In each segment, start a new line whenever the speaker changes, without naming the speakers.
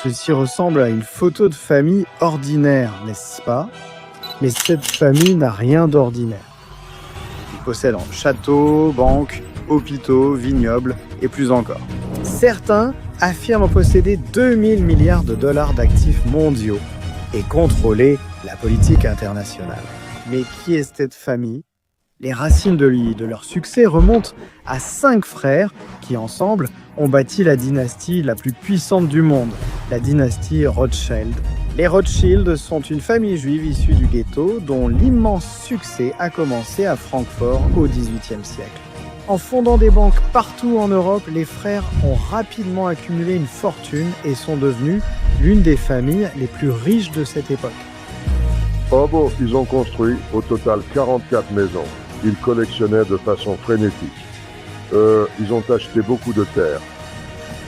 Ceci ressemble à une photo de famille ordinaire, n'est-ce pas? Mais cette famille n'a rien d'ordinaire. Ils possèdent châteaux, banques, hôpitaux, vignobles et plus encore. Certains affirment posséder 2000 milliards de dollars d'actifs mondiaux et contrôler la politique internationale. Mais qui est cette famille? Les racines de leur succès remontent à 5 frères qui, ensemble, ont bâti la dynastie la plus puissante du monde, la dynastie Rothschild. Les Rothschild sont une famille juive issue du ghetto dont l'immense succès a commencé à Francfort au XVIIIe siècle. En fondant des banques partout en Europe, les frères ont rapidement accumulé une fortune et sont devenus l'une des familles les plus riches de cette époque.
Oh bon, ils ont construit au total 44 maisons. Ils collectionnaient de façon frénétique. Ils ont acheté beaucoup de terres.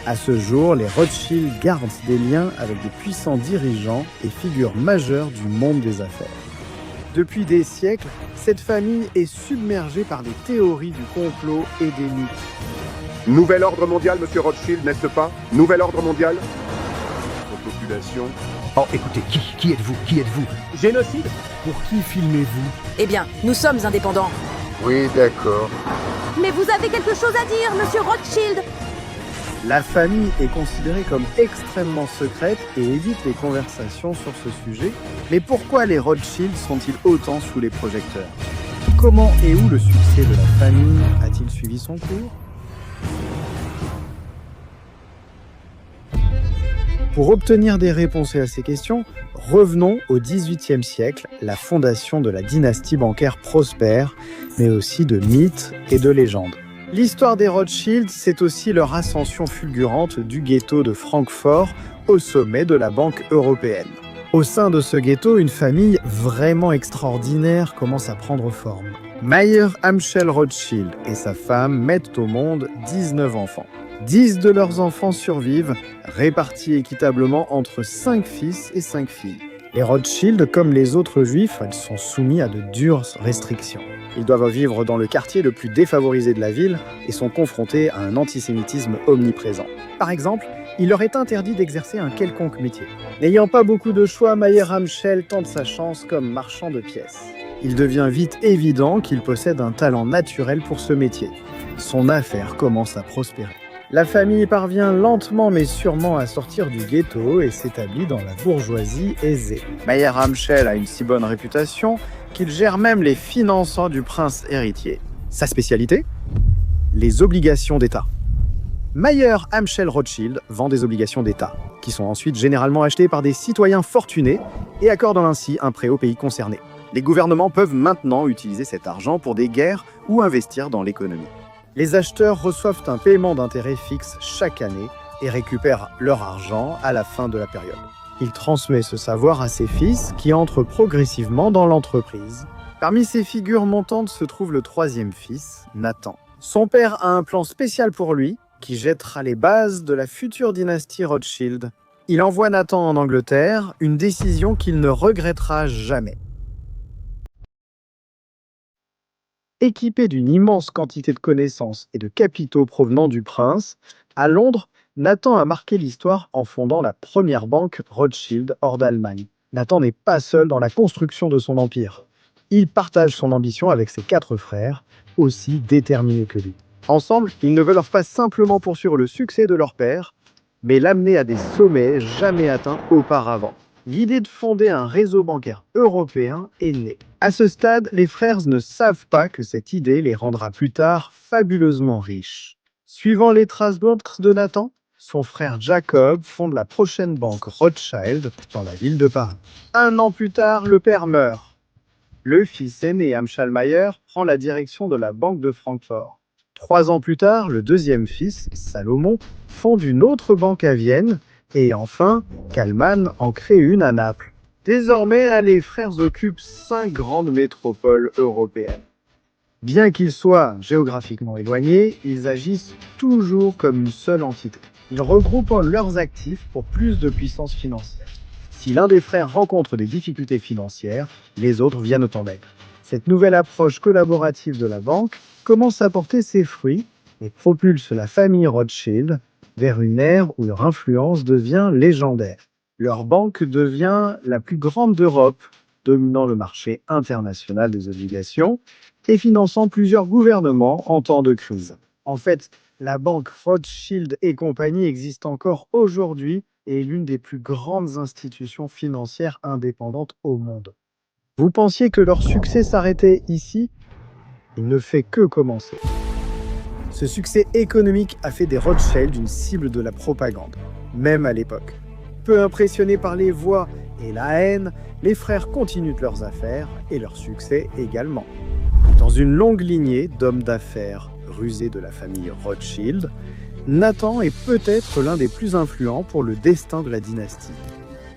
À ce jour, les Rothschild gardent des liens avec des puissants dirigeants et figures majeures du monde des affaires. Depuis des siècles, cette famille est submergée par des théories du complot et des mythes.
Nouvel ordre mondial, monsieur Rothschild, n'est-ce pas? Nouvel ordre mondial? Votre population.
Oh, écoutez, qui êtes-vous? Qui êtes-vous?
Génocide?
Pour qui filmez-vous?
Eh bien, nous sommes indépendants.
Oui, d'accord.
Mais vous avez quelque chose à dire, monsieur Rothschild?
La famille est considérée comme extrêmement secrète et évite les conversations sur ce sujet. Mais pourquoi les Rothschild sont-ils autant sous les projecteurs? Comment et où le succès de la famille a-t-il suivi son cours? Pour obtenir des réponses à ces questions, revenons au XVIIIe siècle, la fondation de la dynastie bancaire prospère, mais aussi de mythes et de légendes. L'histoire des Rothschild, c'est aussi leur ascension fulgurante du ghetto de Francfort au sommet de la Banque européenne. Au sein de ce ghetto, une famille vraiment extraordinaire commence à prendre forme. Mayer Amschel Rothschild et sa femme mettent au monde 19 enfants. 10 de leurs enfants survivent, répartis équitablement entre 5 fils et 5 filles. Les Rothschild, comme les autres juifs, sont soumis à de dures restrictions. Ils doivent vivre dans le quartier le plus défavorisé de la ville et sont confrontés à un antisémitisme omniprésent. Par exemple, il leur est interdit d'exercer un quelconque métier. N'ayant pas beaucoup de choix, Mayer Amschel tente sa chance comme marchand de pièces. Il devient vite évident qu'il possède un talent naturel pour ce métier. Son affaire commence à prospérer. La famille parvient lentement mais sûrement à sortir du ghetto et s'établit dans la bourgeoisie aisée. Mayer Amschel a une si bonne réputation qu'il gère même les finances du prince héritier. Sa spécialité? Les obligations d'État. Mayer Amschel Rothschild vend des obligations d'État, qui sont ensuite généralement achetées par des citoyens fortunés et accordant ainsi un prêt au pays concerné. Les gouvernements peuvent maintenant utiliser cet argent pour des guerres ou investir dans l'économie. Les acheteurs reçoivent un paiement d'intérêt fixe chaque année et récupèrent leur argent à la fin de la période. Il transmet ce savoir à ses fils qui entrent progressivement dans l'entreprise. Parmi ces figures montantes se trouve le troisième fils, Nathan. Son père a un plan spécial pour lui qui jettera les bases de la future dynastie Rothschild. Il envoie Nathan en Angleterre, une décision qu'il ne regrettera jamais. Équipé d'une immense quantité de connaissances et de capitaux provenant du prince, à Londres, Nathan a marqué l'histoire en fondant la première banque Rothschild hors d'Allemagne. Nathan n'est pas seul dans la construction de son empire. Il partage son ambition avec ses 4 frères, aussi déterminés que lui. Ensemble, ils ne veulent pas simplement poursuivre le succès de leur père, mais l'amener à des sommets jamais atteints auparavant. L'idée de fonder un réseau bancaire européen est née. À ce stade, les frères ne savent pas que cette idée les rendra plus tard fabuleusement riches. Suivant les traces de Nathan, son frère Jacob fonde la prochaine banque Rothschild dans la ville de Paris. 1 an plus tard, le père meurt. Le fils aîné, Amschel Mayer, prend la direction de la banque de Francfort. 3 ans plus tard, le deuxième fils, Salomon, fonde une autre banque à Vienne, et enfin, Kallmann en crée une à Naples. Désormais, les frères occupent 5 grandes métropoles européennes. Bien qu'ils soient géographiquement éloignés, ils agissent toujours comme une seule entité. Ils regroupent leurs actifs pour plus de puissance financière. Si l'un des frères rencontre des difficultés financières, les autres viennent en aide. Cette nouvelle approche collaborative de la banque commence à porter ses fruits et propulse la famille Rothschild vers une ère où leur influence devient légendaire. Leur banque devient la plus grande d'Europe, dominant le marché international des obligations et finançant plusieurs gouvernements en temps de crise. En fait, la banque Rothschild et compagnie existe encore aujourd'hui et est l'une des plus grandes institutions financières indépendantes au monde. Vous pensiez que leur succès s'arrêtait ici? Il ne fait que commencer. Ce succès économique a fait des Rothschild une cible de la propagande, même à l'époque. Peu impressionnés par les voix et la haine, les frères continuent leurs affaires et leur succès également. Dans une longue lignée d'hommes d'affaires rusés de la famille Rothschild, Nathan est peut-être l'un des plus influents pour le destin de la dynastie.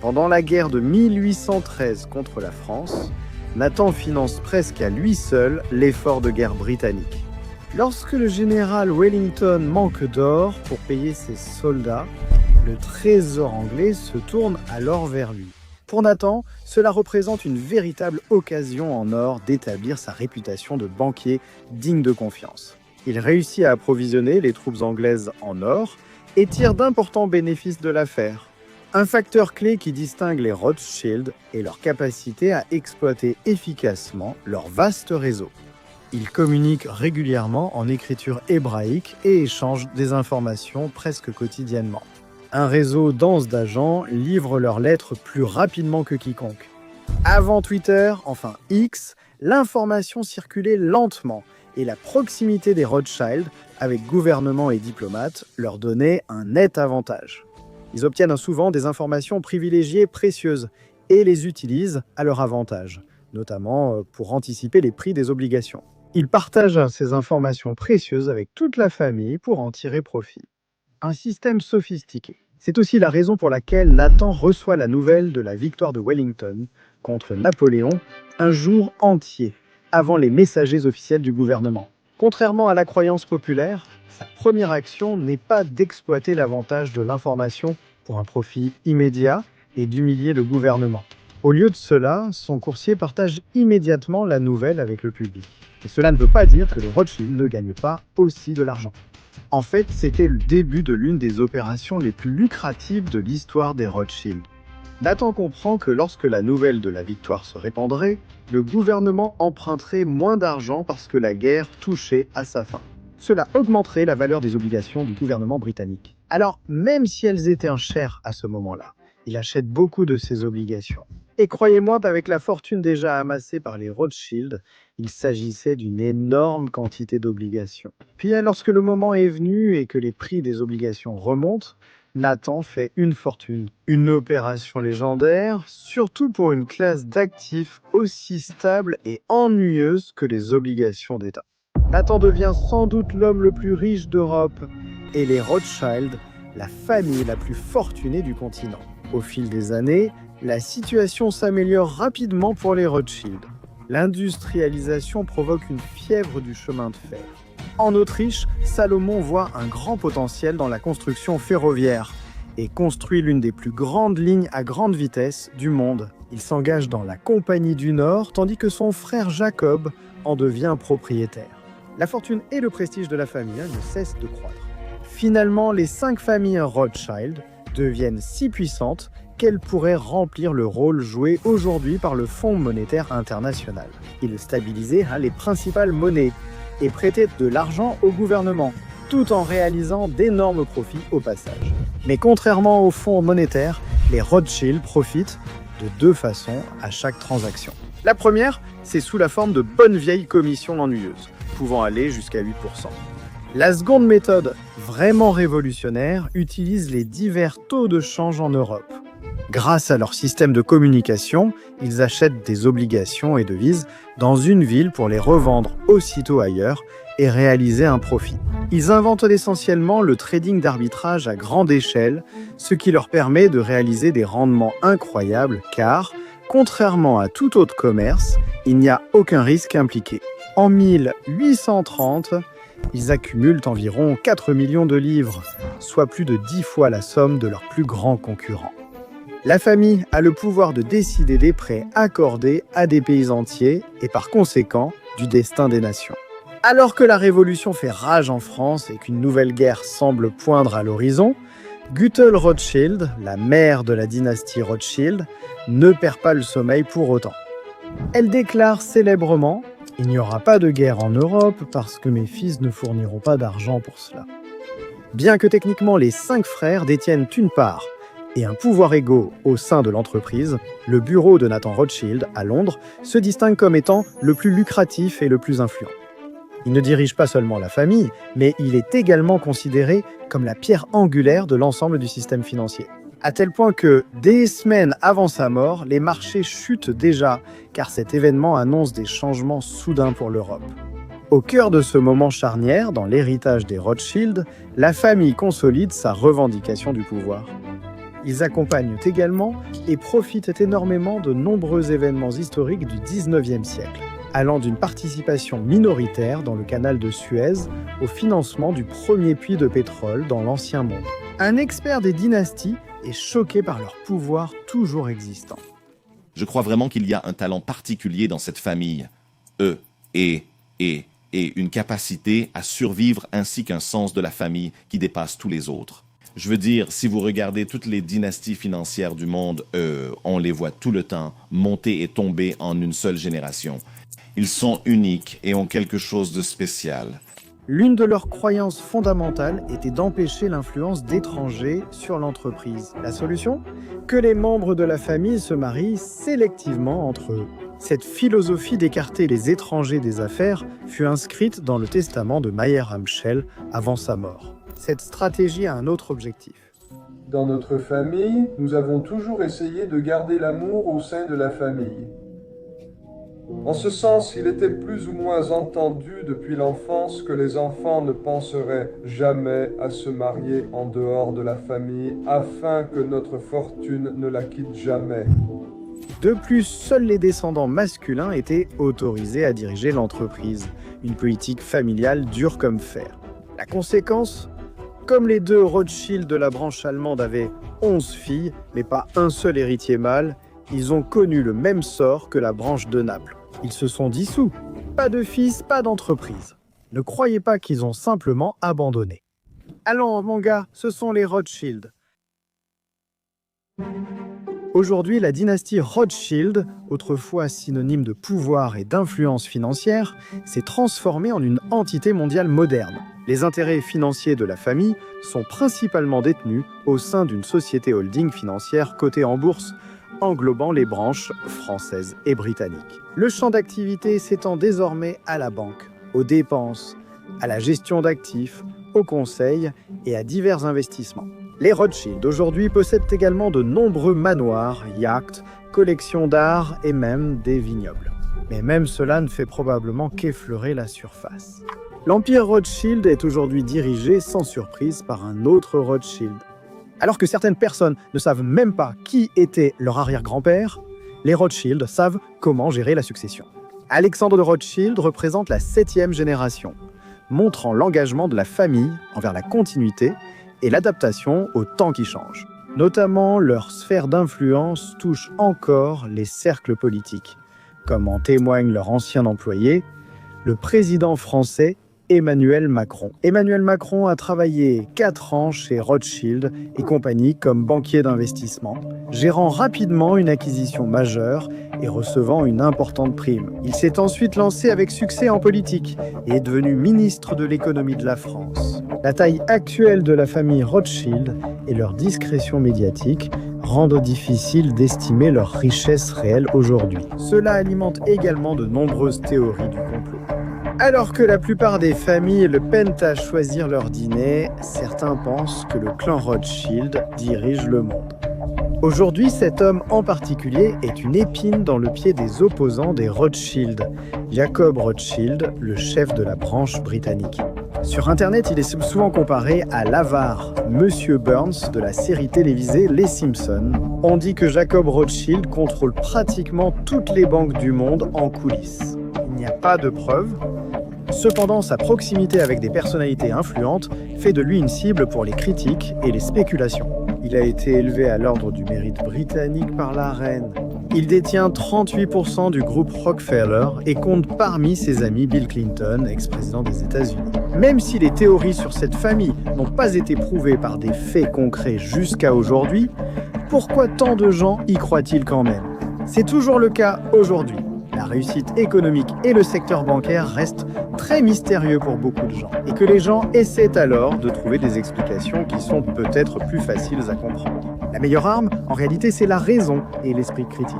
Pendant la guerre de 1813 contre la France, Nathan finance presque à lui seul l'effort de guerre britannique. Lorsque le général Wellington manque d'or pour payer ses soldats, le trésor anglais se tourne alors vers lui. Pour Nathan, cela représente une véritable occasion en or d'établir sa réputation de banquier digne de confiance. Il réussit à approvisionner les troupes anglaises en or et tire d'importants bénéfices de l'affaire. Un facteur clé qui distingue les Rothschild est leur capacité à exploiter efficacement leur vaste réseau. Ils communiquent régulièrement en écriture hébraïque et échangent des informations presque quotidiennement. Un réseau dense d'agents livre leurs lettres plus rapidement que quiconque. Avant Twitter, enfin X, l'information circulait lentement et la proximité des Rothschild avec gouvernement et diplomates leur donnait un net avantage. Ils obtiennent souvent des informations privilégiées précieuses et les utilisent à leur avantage, notamment pour anticiper les prix des obligations. Ils partagent ces informations précieuses avec toute la famille pour en tirer profit. Un système sophistiqué. C'est aussi la raison pour laquelle Nathan reçoit la nouvelle de la victoire de Wellington contre Napoléon un jour entier, avant les messagers officiels du gouvernement. Contrairement à la croyance populaire, sa première action n'est pas d'exploiter l'avantage de l'information pour un profit immédiat et d'humilier le gouvernement. Au lieu de cela, son coursier partage immédiatement la nouvelle avec le public. Et cela ne veut pas dire que les Rothschild ne gagnent pas aussi de l'argent. En fait, c'était le début de l'une des opérations les plus lucratives de l'histoire des Rothschild. Nathan comprend que lorsque la nouvelle de la victoire se répandrait, le gouvernement emprunterait moins d'argent parce que la guerre touchait à sa fin. Cela augmenterait la valeur des obligations du gouvernement britannique. Alors, même si elles étaient chères à ce moment-là, il achète beaucoup de ces obligations. Et croyez-moi, avec la fortune déjà amassée par les Rothschild, il s'agissait d'une énorme quantité d'obligations. Puis lorsque le moment est venu et que les prix des obligations remontent, Nathan fait une fortune. Une opération légendaire, surtout pour une classe d'actifs aussi stable et ennuyeuse que les obligations d'État. Nathan devient sans doute l'homme le plus riche d'Europe et les Rothschild, la famille la plus fortunée du continent. Au fil des années, la situation s'améliore rapidement pour les Rothschild. L'industrialisation provoque une fièvre du chemin de fer. En Autriche, Salomon voit un grand potentiel dans la construction ferroviaire et construit l'une des plus grandes lignes à grande vitesse du monde. Il s'engage dans la Compagnie du Nord, tandis que son frère Jacob en devient propriétaire. La fortune et le prestige de la famille ne cessent de croître. Finalement, les 5 familles Rothschild deviennent si puissantes qu'elles pourraient remplir le rôle joué aujourd'hui par le Fonds monétaire international. Ils stabilisaient les principales monnaies et prêtaient de l'argent au gouvernement, tout en réalisant d'énormes profits au passage. Mais contrairement au Fonds monétaire, les Rothschild profitent de 2 façons à chaque transaction. La première, c'est sous la forme de bonnes vieilles commissions ennuyeuses, pouvant aller jusqu'à 8%. La seconde méthode, vraiment révolutionnaire, utilise les divers taux de change en Europe. Grâce à leur système de communication, ils achètent des obligations et devises dans une ville pour les revendre aussitôt ailleurs et réaliser un profit. Ils inventent essentiellement le trading d'arbitrage à grande échelle, ce qui leur permet de réaliser des rendements incroyables car, contrairement à tout autre commerce, il n'y a aucun risque impliqué. En 1830, ils accumulent environ 4 millions de livres, soit plus de 10 fois la somme de leurs plus grands concurrents. La famille a le pouvoir de décider des prêts accordés à des pays entiers et par conséquent du destin des nations. Alors que la Révolution fait rage en France et qu'une nouvelle guerre semble poindre à l'horizon, Gütel Rothschild, la mère de la dynastie Rothschild, ne perd pas le sommeil pour autant. Elle déclare célèbrement « Il n'y aura pas de guerre en Europe parce que mes fils ne fourniront pas d'argent pour cela ». Bien que techniquement les 5 frères détiennent une part et un pouvoir égaux au sein de l'entreprise, le bureau de Nathan Rothschild à Londres se distingue comme étant le plus lucratif et le plus influent. Il ne dirige pas seulement la famille, mais il est également considéré comme la pierre angulaire de l'ensemble du système financier. À tel point que, des semaines avant sa mort, les marchés chutent déjà, car cet événement annonce des changements soudains pour l'Europe. Au cœur de ce moment charnière, dans l'héritage des Rothschild, la famille consolide sa revendication du pouvoir. Ils accompagnent également et profitent énormément de nombreux événements historiques du XIXe siècle, allant d'une participation minoritaire dans le canal de Suez au financement du premier puits de pétrole dans l'Ancien Monde. Un expert des dynasties est choqué par leur pouvoir toujours existant.
Je crois vraiment qu'il y a un talent particulier dans cette famille, et une capacité à survivre ainsi qu'un sens de la famille qui dépasse tous les autres. Je veux dire, si vous regardez toutes les dynasties financières du monde, on les voit tout le temps monter et tomber en une seule génération. Ils sont uniques et ont quelque chose de spécial.
L'une de leurs croyances fondamentales était d'empêcher l'influence d'étrangers sur l'entreprise. La solution ? Que les membres de la famille se marient sélectivement entre eux. Cette philosophie d'écarter les étrangers des affaires fut inscrite dans le testament de Mayer Amschel avant sa mort. Cette stratégie a un autre objectif.
Dans notre famille, nous avons toujours essayé de garder l'amour au sein de la famille. En ce sens, il était plus ou moins entendu depuis l'enfance que les enfants ne penseraient jamais à se marier en dehors de la famille afin que notre fortune ne la quitte jamais.
De plus, seuls les descendants masculins étaient autorisés à diriger l'entreprise, une politique familiale dure comme fer. La conséquence ? Comme les 2 Rothschild de la branche allemande avaient 11 filles, mais pas un seul héritier mâle, ils ont connu le même sort que la branche de Naples. Ils se sont dissous. Pas de fils, pas d'entreprise. Ne croyez pas qu'ils ont simplement abandonné. Allons, mon gars, ce sont les Rothschild. Aujourd'hui, la dynastie Rothschild, autrefois synonyme de pouvoir et d'influence financière, s'est transformée en une entité mondiale moderne. Les intérêts financiers de la famille sont principalement détenus au sein d'une société holding financière cotée en bourse, englobant les branches françaises et britanniques. Le champ d'activité s'étend désormais à la banque, aux dépenses, à la gestion d'actifs, aux conseils et à divers investissements. Les Rothschild aujourd'hui possèdent également de nombreux manoirs, yachts, collections d'art et même des vignobles. Mais même cela ne fait probablement qu'effleurer la surface. L'empire Rothschild est aujourd'hui dirigé sans surprise par un autre Rothschild. Alors que certaines personnes ne savent même pas qui était leur arrière-grand-père, les Rothschild savent comment gérer la succession. Alexandre de Rothschild représente la 7e génération, montrant l'engagement de la famille envers la continuité et l'adaptation au temps qui change. Notamment, leur sphère d'influence touche encore les cercles politiques, comme en témoigne leur ancien employé, le président français Emmanuel Macron. Emmanuel Macron a travaillé 4 ans chez Rothschild et compagnie comme banquier d'investissement, gérant rapidement une acquisition majeure et recevant une importante prime. Il s'est ensuite lancé avec succès en politique et est devenu ministre de l'économie de la France. La taille actuelle de la famille Rothschild et leur discrétion médiatique rendent difficile d'estimer leur richesse réelle aujourd'hui. Cela alimente également de nombreuses théories du complot. Alors que la plupart des familles le peinent à choisir leur dîner, certains pensent que le clan Rothschild dirige le monde. Aujourd'hui, cet homme en particulier est une épine dans le pied des opposants des Rothschild, Jacob Rothschild, le chef de la branche britannique. Sur Internet, il est souvent comparé à l'avare Monsieur Burns de la série télévisée Les Simpsons. On dit que Jacob Rothschild contrôle pratiquement toutes les banques du monde en coulisses. Il n'y a pas de preuves. Cependant, sa proximité avec des personnalités influentes fait de lui une cible pour les critiques et les spéculations. Il a été élevé à l'ordre du mérite britannique par la reine. Il détient 38% du groupe Rockefeller et compte parmi ses amis Bill Clinton, ex-président des États-Unis. Même si les théories sur cette famille n'ont pas été prouvées par des faits concrets jusqu'à aujourd'hui, pourquoi tant de gens y croient-ils quand même? C'est toujours le cas aujourd'hui. La réussite économique et le secteur bancaire restent très mystérieux pour beaucoup de gens, et que les gens essaient alors de trouver des explications qui sont peut-être plus faciles à comprendre. La meilleure arme, en réalité, c'est la raison et l'esprit critique.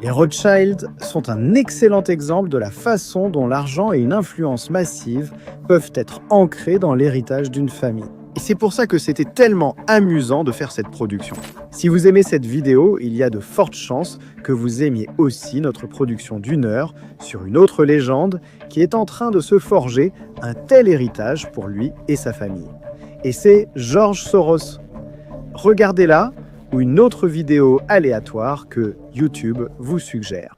Les Rothschild sont un excellent exemple de la façon dont l'argent et une influence massive peuvent être ancrés dans l'héritage d'une famille. Et c'est pour ça que c'était tellement amusant de faire cette production. Si vous aimez cette vidéo, il y a de fortes chances que vous aimiez aussi notre production d'1 heure sur une autre légende qui est en train de se forger un tel héritage pour lui et sa famille. Et c'est George Soros. Regardez-la ou une autre vidéo aléatoire que YouTube vous suggère.